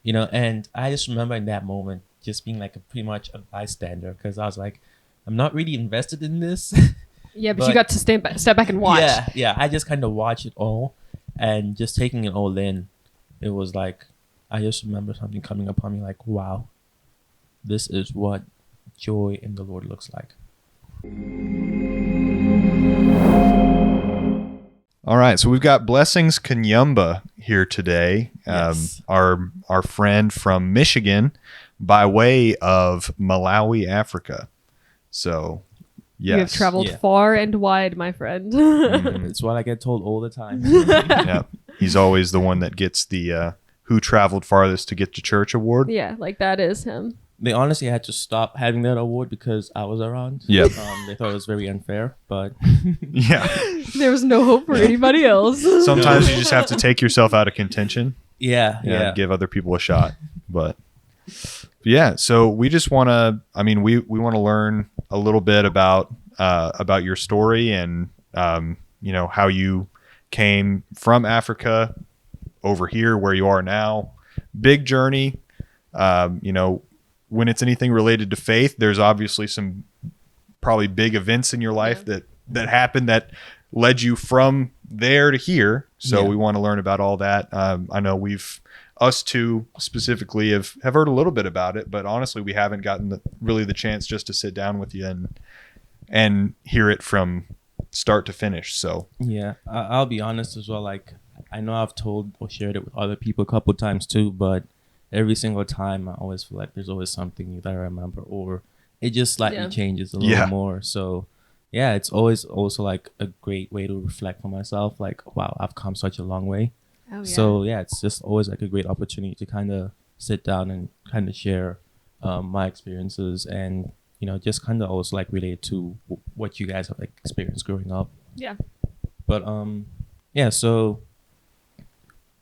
And I just remember in that moment just being like pretty much a bystander because I was like, I'm not really invested in this. Yeah, but you got to step back and watch. Yeah. I just kind of watched it all and just taking it all in. It was like, I just remember something coming upon me like, wow, this is what joy in the Lord looks like. All right, so we've got Blessings Kanyemba here today, Yes. our friend from Michigan by way of Malawi, Africa. So, yes. You have traveled far and wide, my friend. It's what I get told all the time. Yeah, he's always the one that gets the Who Traveled Farthest to Get to Church award. Yeah, like that is him. They honestly had to stop having that award because I was around. Yep. They thought it was very unfair, but Yeah. There was no hope for anybody else. Sometimes you just have to take yourself out of contention. yeah. Give other people a shot. But yeah, so we just want to, we want to learn a little bit about your story and, how you came from Africa over here where you are now. Big journey. When it's anything related to faith, there's obviously some probably big events in your life that happened that led you from there to here. So we want to learn about all that. I know us two specifically have heard a little bit about it, but honestly, we haven't gotten really the chance just to sit down with you and hear it from start to finish. So yeah, I'll be honest as well. Like, I know I've told or shared it with other people a couple of times too, but every single time I always feel like there's always something that I remember, or it just slightly changes a little more. So yeah, it's always also like a great way to reflect for myself. Like, wow, I've come such a long way. Oh, yeah. So yeah, it's just always like a great opportunity to kind of sit down and kind of share my experiences and, just kind of also like relate to what you guys have like experienced growing up. Yeah. But yeah, so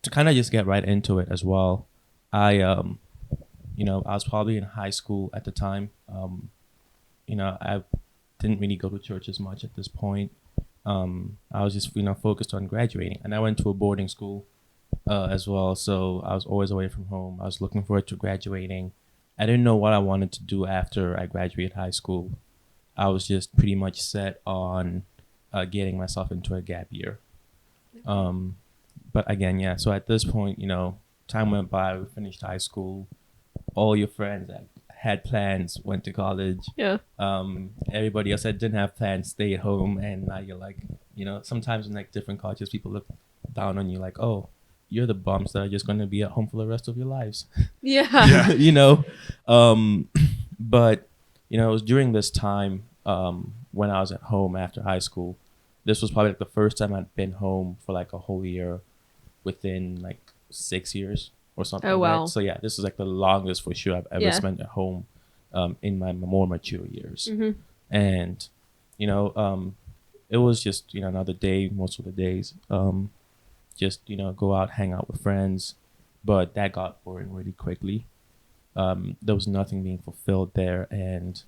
to kind of just get right into it as well, I was probably in high school at the time. I didn't really go to church as much at this point. I was just, focused on graduating, and I went to a boarding school as well. So I was always away from home. I was looking forward to graduating. I didn't know what I wanted to do after I graduated high school. I was just pretty much set on getting myself into a gap year. But again, yeah. So at this point, time went by. We finished high school. All your friends that had plans went to college. Yeah. Everybody else that didn't have plans stayed home, and now you're like, sometimes in like different cultures, people look down on you like, oh, you're the bums that are just going to be at home for the rest of your lives. Yeah. But it was during this time when I was at home after high school. This was probably like the first time I'd been home for like a whole year within like 6 years or something. Oh, wow. Right? So yeah, this is like the longest for sure I've ever spent at home in my more mature years. Mm-hmm. And it was just another day most of the days, just go out, hang out with friends, but that got boring really quickly. There was nothing being fulfilled there, and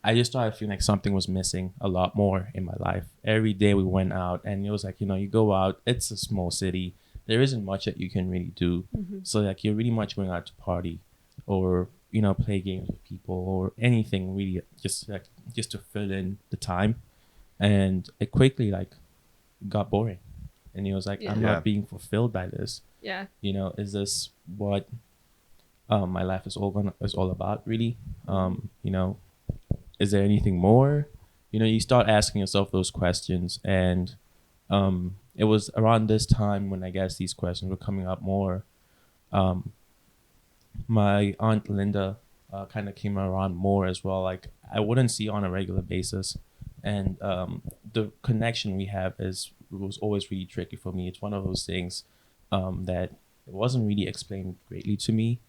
I just started feeling like something was missing a lot more in my life. Every day we went out, and it was like, you go out, it's a small city, there isn't much that you can really do. Mm-hmm. So like you're really much going out to party or play games with people or anything really, just to fill in the time. And it quickly like got boring, and it was like, I'm not being fulfilled by this. Yeah. Is this what my life is all about really? Is there anything more? You start asking yourself those questions, and it was around this time when I guess these questions were coming up more. My aunt Linda kind of came around more as well. Like I wouldn't see on a regular basis, and the connection we have was always really tricky for me. It's one of those things that it wasn't really explained greatly to me,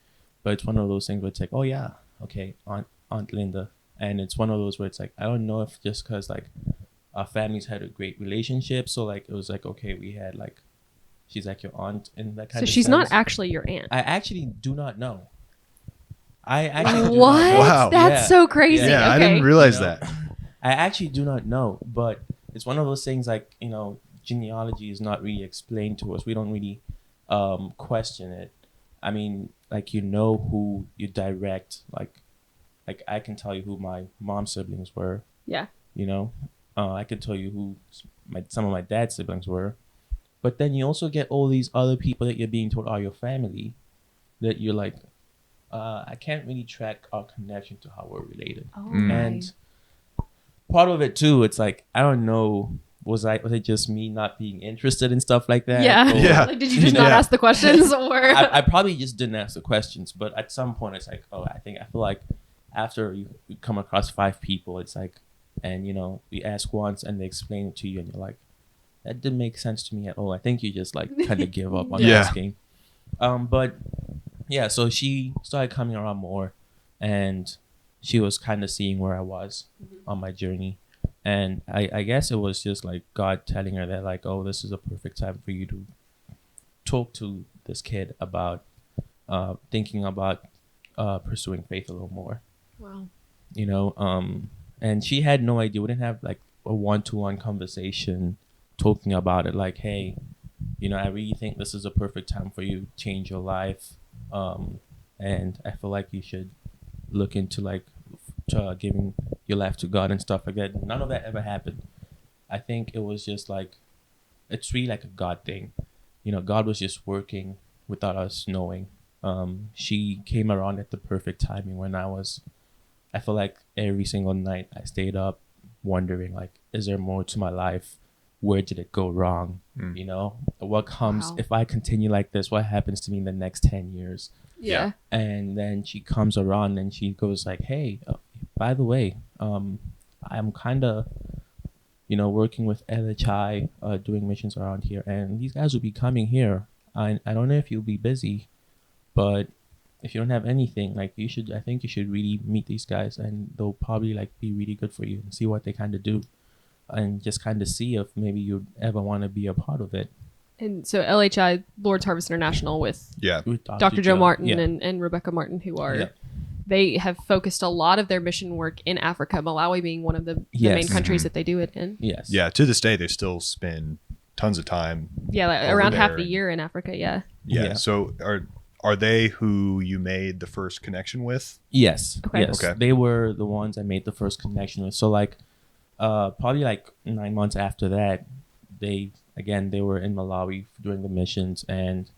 but it's one of those things where it's like, oh yeah, okay, Aunt Linda. And it's one of those where it's like, I don't know if just because like our families had a great relationship, so like it was like, okay, we had like, she's like your aunt in that kind of So she's sense. not actually your aunt. I actually do not know. I actually do what? not know. Wow. That's so crazy. Yeah, okay. I didn't realize that. I actually do not know, but it's one of those things like, genealogy is not really explained to us. We don't really question it. I mean, like, you know who you direct, like I can tell you who my mom's siblings were, Yeah. you know. I can tell you who some of my dad's siblings were, but then you also get all these other people that you're being told are your family, that you're like, I can't really track our connection to how we're related. Oh And part of it too, it's like, I don't know, was it just me not being interested in stuff like that? Yeah. Or- Yeah. Like, did you just not Yeah. ask the questions, or I probably just didn't ask the questions, but at some point it's like, oh, I feel like after you come across 5 people, it's like, and you know, you ask once and they explain it to you and you're like, that didn't make sense to me at all. I think you just like kind of give up on Yeah. asking. But yeah, so she started coming around more, and she was kind of seeing where I was on my journey. And I guess it was just like God telling her that, like, oh, this is a perfect time for you to talk to this kid about thinking about pursuing faith a little more, wow. you know. And she had no idea. We didn't have like a one-to-one conversation talking about it, like, hey, you know, I really think this is a perfect time for you to change your life, and I feel like you should look into like giving your life to God and stuff like that. None of that ever happened. I think it was just like, it's really like a God thing, you know. God was just working without us knowing. She came around at the perfect timing when I feel like every single night I stayed up wondering, like, is there more to my life? Where did it go wrong? You know, what comes Wow. if I continue like this? What happens to me in the next 10 years? Yeah. And then she comes around and she goes like, hey, by the way, I'm kind of, you know, working with LHI, doing missions around here, and these guys will be coming here. I don't know if you'll be busy, but if you don't have anything, like, I think you should really meet these guys, and they'll probably like be really good for you, and see what they kind of do, and just kind of see if maybe you'd ever want to be a part of it. And so LHI, Lord's Harvest International, with Yeah. With Dr. Joe Martin yeah. and Rebecca Martin, who are Yeah. they have focused a lot of their mission work in Africa, Malawi being one of the Yes. main countries Mhm. that they do it in. Yes. Yeah. To this day, they still spend tons of time. Yeah, like Over around half there the and- year in Africa. Yeah. Yeah. Yeah. So are they who you made the first connection with? Yes. Okay. Yes. Okay. They were the ones I made the first connection with. So like, probably like 9 months after that, they were in Malawi doing the missions, and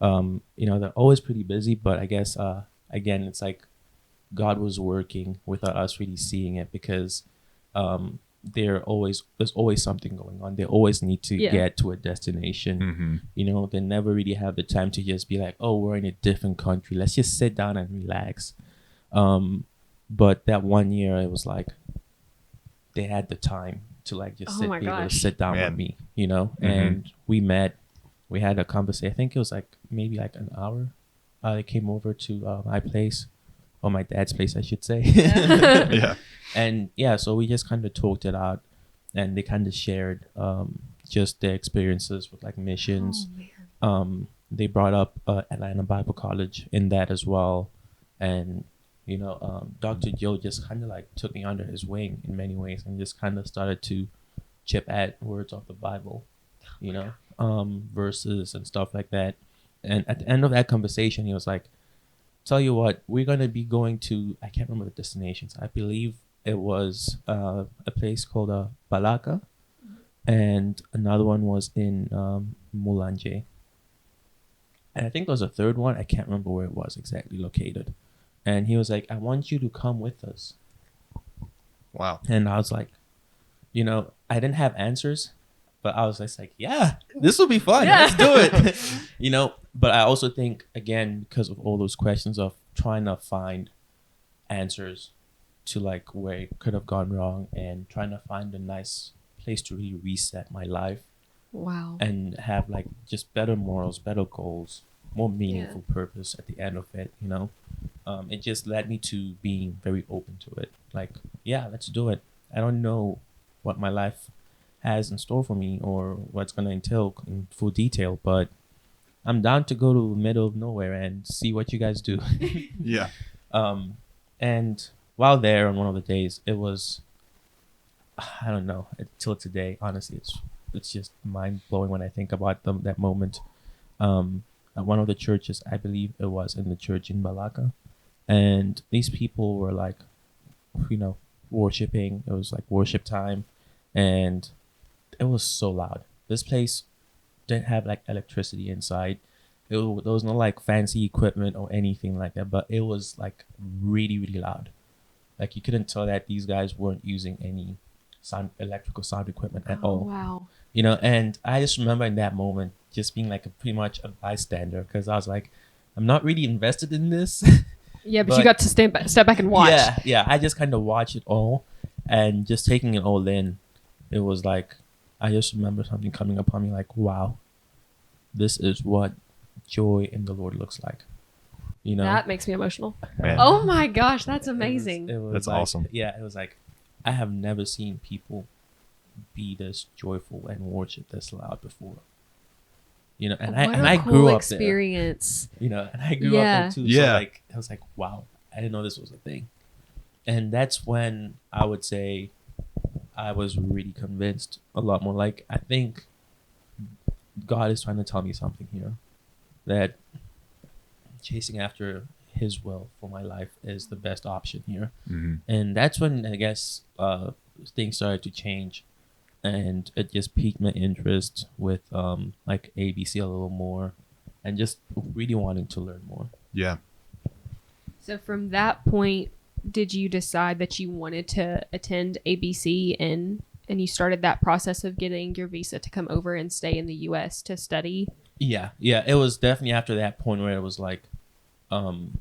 you know, they're always pretty busy, but I guess again, it's like God was working without us really seeing it, because there's always something going on. They always need to Yeah. get to a destination. Mm-hmm. You know, they never really have the time to just be like, oh, we're in a different country, let's just sit down and relax. But that one year, it was like they had the time to like just Oh my be able to gosh. sit down Man. with me, you know. Mhm. And we met, we had a conversation. I think it was like maybe like an hour. They came over to my place, or my dad's place, I should say. Yeah. And yeah, so we just kind of talked it out, and they kind of shared just their experiences with like missions. Oh, man. They brought up Atlanta Bible College in that as well, and you know, Dr. Joe just kind of like took me under his wing in many ways, and just kind of started to chip at words of the Bible, you know, verses and stuff like that. And at the end of that conversation, he was like, tell you what, we're going to be going to, I can't remember the destinations. I believe it was a place called Balaka, and another one was in Mulanje. And I think there was a third one. I can't remember where it was exactly located. And he was like, I want you to come with us. Wow. And I was like, you know, I didn't have answers, but I was just like, yeah, this will be fun. Yeah. Let's do it. You know, but I also think, again, because of all those questions of trying to find answers to like where it could have gone wrong, and trying to find a nice place to really reset my life Wow. and have like just better morals, better goals, more meaningful purpose at the end of it, you know. It just led me to being very open to it. Like, yeah, let's do it. I don't know what my life has in store for me or what's going to entail in full detail, but I'm down to go to the middle of nowhere and see what you guys do. Yeah. And while there on one of the days, it was, I don't know, till today, honestly, it's just mind blowing when I think about that moment. I at one of the churches. I believe it was in the church in Balaka, and these people were like, worshiping. It was like worship time, and it was so loud. This place didn't have like electricity inside. There was no like fancy equipment or anything like that, but it was like really, really loud. Like you couldn't tell that these guys weren't using any electrical sound equipment at all. Wow. And I just remember in that moment just being like pretty much a bystander, because I was like, I'm not really invested in this. Yeah, but you got to step back and watch. Yeah. I just kind of watched it all and just taking it all in. It was like, I just remember something coming upon me like, wow, this is what joy in the Lord looks like. That makes me emotional. Man. Oh my gosh, that's amazing. It was That's like, awesome. Yeah, it was like, I have never seen people be this joyful and worship this loud before. And I grew up experience. there. And I grew up there too. Yeah. So like, I was like, wow, I didn't know this was a thing. And that's when I would say I was really convinced a lot more. Like, I think God is trying to tell me something here, that chasing after his will for my life is the best option here. Mm-hmm. And that's when I guess things started to change, and it just piqued my interest with like ABC a little more, and just really wanting to learn more. Yeah. So from that point, did you decide that you wanted to attend ABC and you started that process of getting your visa to come over and stay in the US to study? Yeah, it was definitely after that point where it was like, I'm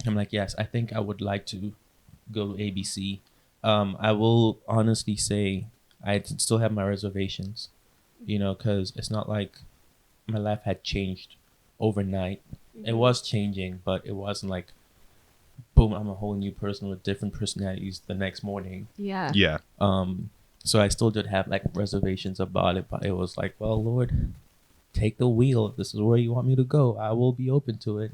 like, yes, I think I would like to go to ABC. I will honestly say I still have my reservations, because it's not like my life had changed overnight. It was changing, but it wasn't like, boom, I'm a whole new person with different personalities the next morning. Yeah. Yeah. So I still did have like reservations about it, but it was like, well, Lord, take the wheel. If this is where you want me to go, I will be open to it.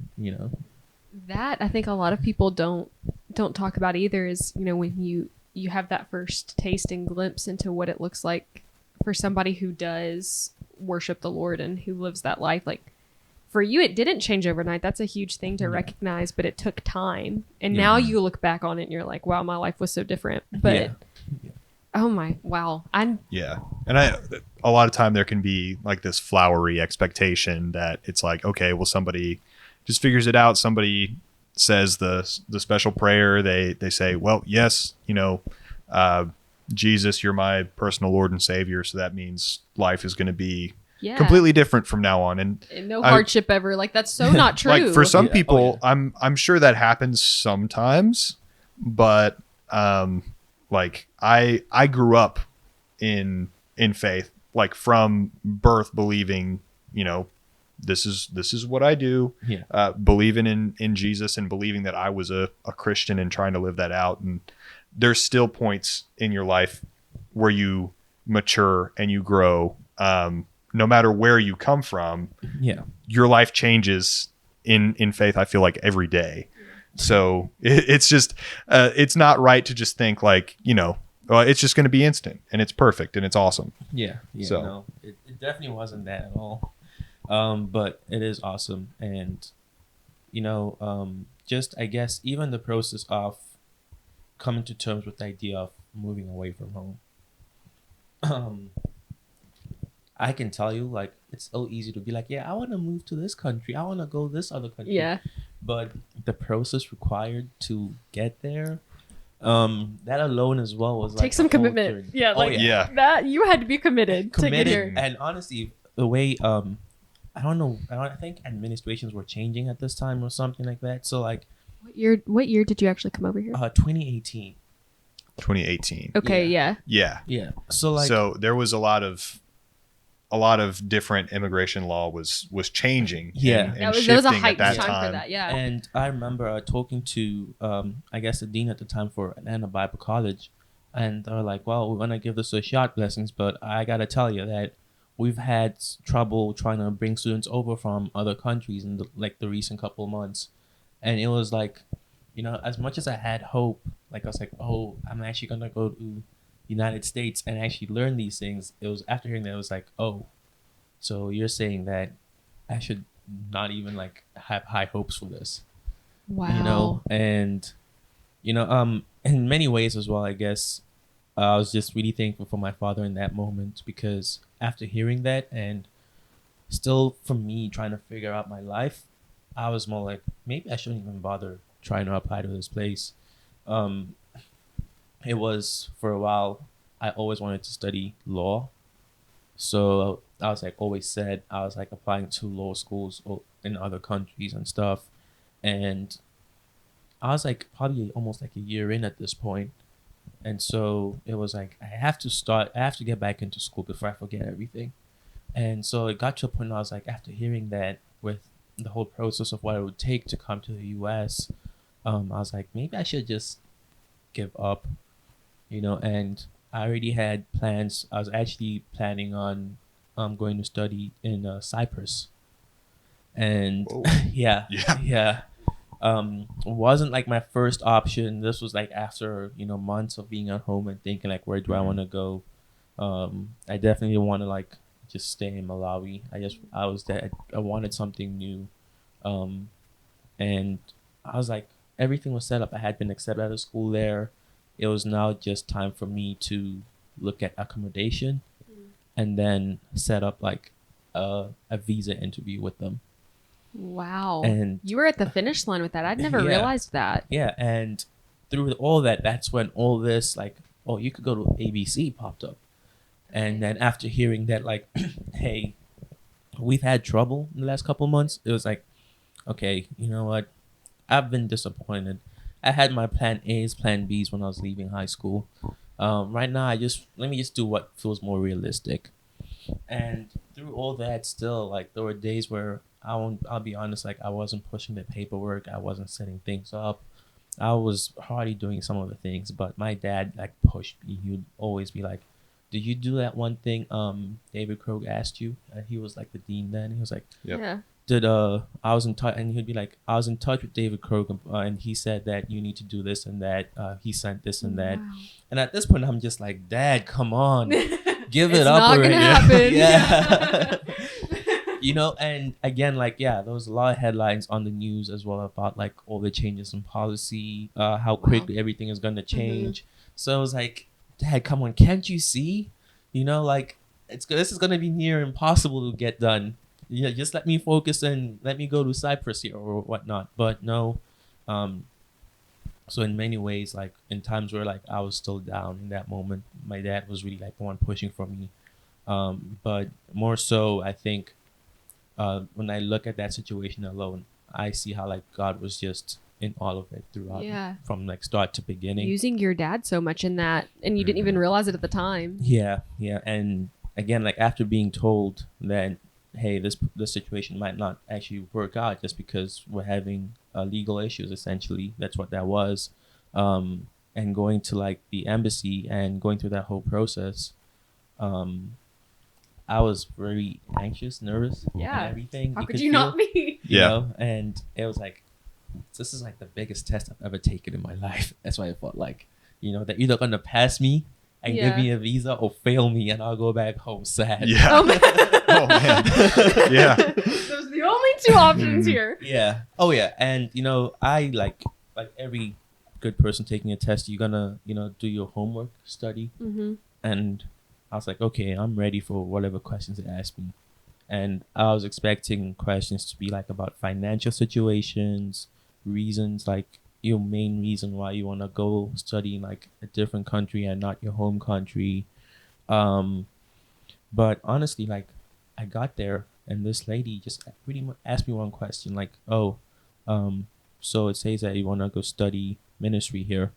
That I think a lot of people don't talk about either is, when you have that first taste and glimpse into what it looks like for somebody who does worship the Lord and who lives that life. Like for you, it didn't change overnight. That's a huge thing to recognize, but it took time. And now you look back on it and you're like, wow, my life was so different. But oh my, wow. Yeah. And a lot of time there can be like this flowery expectation that it's like, okay, well, somebody just figures it out. Somebody says the special prayer. They say, well, yes, Jesus, you're my personal Lord and Savior. So that means life is going to be completely different from now on. And no hardship ever. Like that's so not true. Like for some people, I'm sure that happens sometimes, but like I grew up in faith, like from birth, believing, this is what I do. Yeah. Believing in Jesus and believing that I was a Christian and trying to live that out. And there's still points in your life where you mature and you grow. No matter where you come from, your life changes in faith. I feel like every day. So it's just, it's not right to just think like, it's just going to be instant and it's perfect and it's awesome. Yeah. So no, it definitely wasn't that at all. But it is awesome. And, just, I guess, even the process of coming to terms with the idea of moving away from home. I can tell you, like, it's so easy to be like, yeah, I want to move to this country. I want to go this other country. Yeah. But the process required to get there, that alone as well was like take some commitment. Journey. Yeah, that you had to be committed to get here. And honestly, the way I don't know, I think administrations were changing at this time or something like that. So like, what year did you actually come over here? 2018. 2018. Okay, yeah. So there was a lot of different immigration law was changing. Yeah. And there was a shifting hype at that time for that. Yeah. And I remember talking to, I guess the dean at the time for Atlanta Bible College, and they were like, well, we're going to give this a shot, Blessings, but I got to tell you that we've had trouble trying to bring students over from other countries in the recent couple of months. And it was like, as much as I had hope, like I was like, oh, I'm actually going to go to United States and actually learn these things. It was after hearing that, it was like, oh, so you're saying that I should not even like have high hopes for this. Wow. You know, and in many ways as well, I guess I was just really thankful for my father in that moment, because after hearing that, and still for me trying to figure out my life, I was more like, maybe I shouldn't even bother trying to apply to this place. It was, for a while, I always wanted to study law. So I was like, always said, I was like applying to law schools in other countries and stuff. And I was like probably almost like a year in at this point. And so it was like, I have to get back into school before I forget everything. And so it got to a point where I was like, after hearing that, with the whole process of what it would take to come to the US, I was like, maybe I should just give up, and I already had plans. I was actually planning on going to study in Cyprus. And yeah. Wasn't like my first option. This was like after months of being at home and thinking like, where do I want to go? I definitely want to like just stay in Malawi. I wanted something new, and I was like, everything was set up. I had been accepted out of school there. It was now just time for me to look at accommodation, and then set up like a visa interview with them. Wow. And you were at the finish line with that. I'd never realized that. Yeah, and through all that, that's when all this like, oh, you could go to ABC popped up. And then after hearing that, like, hey, we've had trouble in the last couple of months, it was like, okay, you know what? I've been disappointed. I had my plan A's, plan B's when I was leaving high school. Right now, let me just do what feels more realistic. And through all that, still, like, there were days where I'll be honest, like, I wasn't pushing the paperwork. I wasn't setting things up. I was hardly doing some of the things, but my dad, like, pushed me. He would always be like, did you do that one thing David Krog asked you? And he was like the dean then. He was like, Yep. Yeah. I was in touch, and he'd be like, I was in touch with David Krog, and he said that you need to do this and that. He sent this and that. Wow. And at this point, I'm just like, Dad, come on, give it It's up not already. gonna happen. Yeah. And again, like, yeah, there was a lot of headlines on the news as well about like all the changes in policy, how quickly everything is going to change. So I was like, Dad, come on, can't you see? Like, this is going to be near impossible to get done. Yeah, just let me focus and let me go to Cyprus here or whatnot. But no. So in many ways, like in times where like I was still down in that moment, my dad was really like the one pushing for me. But more so, I think when I look at that situation alone, I see how like God was just in all of it throughout, from like start to beginning. Using your dad so much in that, and you didn't even realize it at the time. Yeah. And again, like after being told that, hey, this situation might not actually work out just because we're having legal issues, essentially. That's what that was. And going to like the embassy and going through that whole process, I was very anxious, nervous, and everything. How could you not be? You know? And it was like, this is like the biggest test I've ever taken in my life. That's why I felt like, they're either going to pass me and give me a visa or fail me, and I'll go back home sad. Yeah. Oh, man. Oh, man. Yeah. Those are the only two options here. Yeah. Oh, yeah. And, I like every good person taking a test, you're going to, do your homework, study. Mm-hmm. And I was like, okay, I'm ready for whatever questions they ask me. And I was expecting questions to be like about financial situations, reasons, like your main reason why you want to go study in like a different country and not your home country. But honestly, like I got there and this lady just pretty much asked me one question, like, oh, so it says that you want to go study ministry here.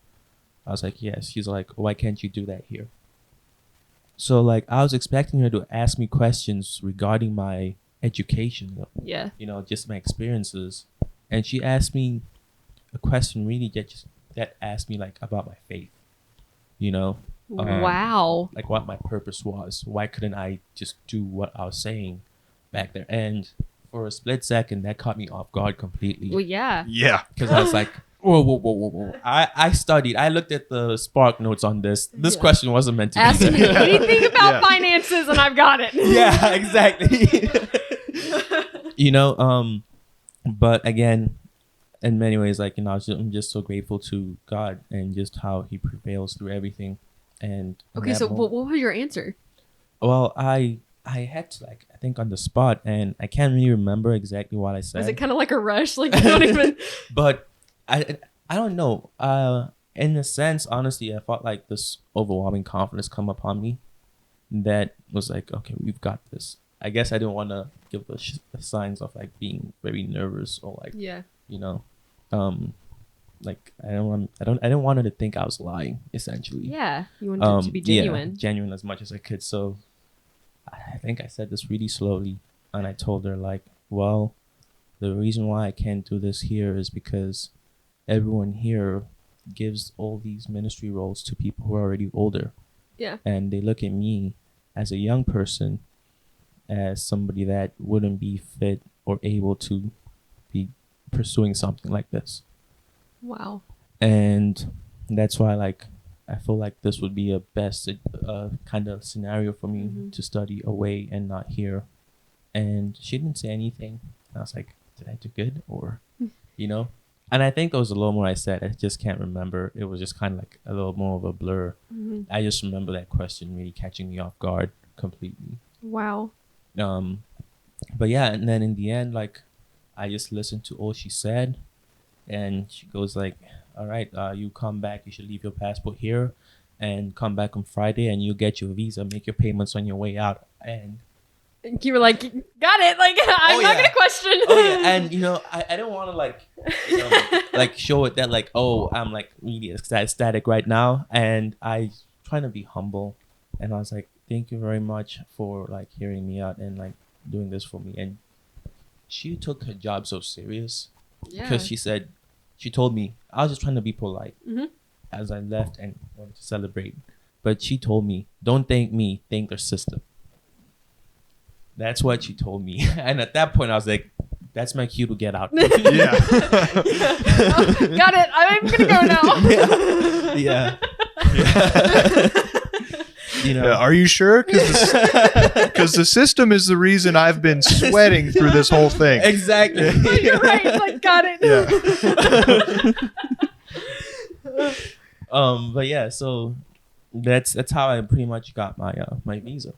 I was like, yes. She's like, why can't you do that here? So like I was expecting her to ask me questions regarding my education, just my experiences, and she asked me a question really that asked me like about my faith, Wow. like what my purpose was. Why couldn't I just do what I was saying back there? And for a split second, that caught me off guard completely. Well, yeah. Yeah. Because I was like, whoa. I studied. I looked at the Spark notes on this. This question wasn't meant to Ask be me there. anything about finances and I've got it. Yeah, exactly. you know, but again, in many ways, like, you know, I'm just so grateful to God and just how he prevails through everything. And Okay, so what was your answer? Well, I had to, like, I think on the spot, and I can't really remember exactly what I said. Was it kind of like a rush? Like, you don't even... But I don't know. In a sense, honestly, I felt like this overwhelming confidence come upon me that was like, okay, we've got this. I guess I didn't want to give the signs of like being very nervous or like, you know, like I didn't want her to think I was lying, essentially. Yeah, you wanted it to be genuine. Yeah, genuine as much as I could. So I think I said this really slowly, and I told her like, well, the reason why I can't do this here is because everyone here gives all these ministry roles to people who are already older. Yeah. And they look at me as a young person as somebody that wouldn't be fit or able to be pursuing something like this. Wow. And that's why, like, I feel like this would be a best kind of scenario for me to study away and not here. And she didn't say anything. I was like, did I do good? Or, you know? And I think there was a little more I said. I just can't remember. It was just kind of like a little more of a blur. I just remember that question really catching me off guard completely. Wow. But yeah, and then in the end, like, I just listened to all she said. And she goes like, all right, you come back. You should leave your passport here and come back on Friday and you get your visa, make your payments on your way out. And you were like, got it. Like, I'm not going to question. Oh, yeah. And, you know, I didn't want to, like, you know, like, show it that, like, oh, I'm, like, really ecstatic right now. And I trying to be humble. And I was like, thank you very much for, like, hearing me out and, like, doing this for me. And she took her job so serious. Yeah. Because she told me, I was just trying to be polite as I left and wanted to celebrate. But she told me, don't thank me, thank their system. That's what she told me. And at that point, I was like, that's my cue to get out. Yeah. Oh, got it. I'm going to go now. Yeah. You know. Are you sure? Because the system is the reason I've been sweating through this whole thing. Exactly. But you're right. Like, got it. Yeah. But yeah, so that's how I pretty much got my my visa.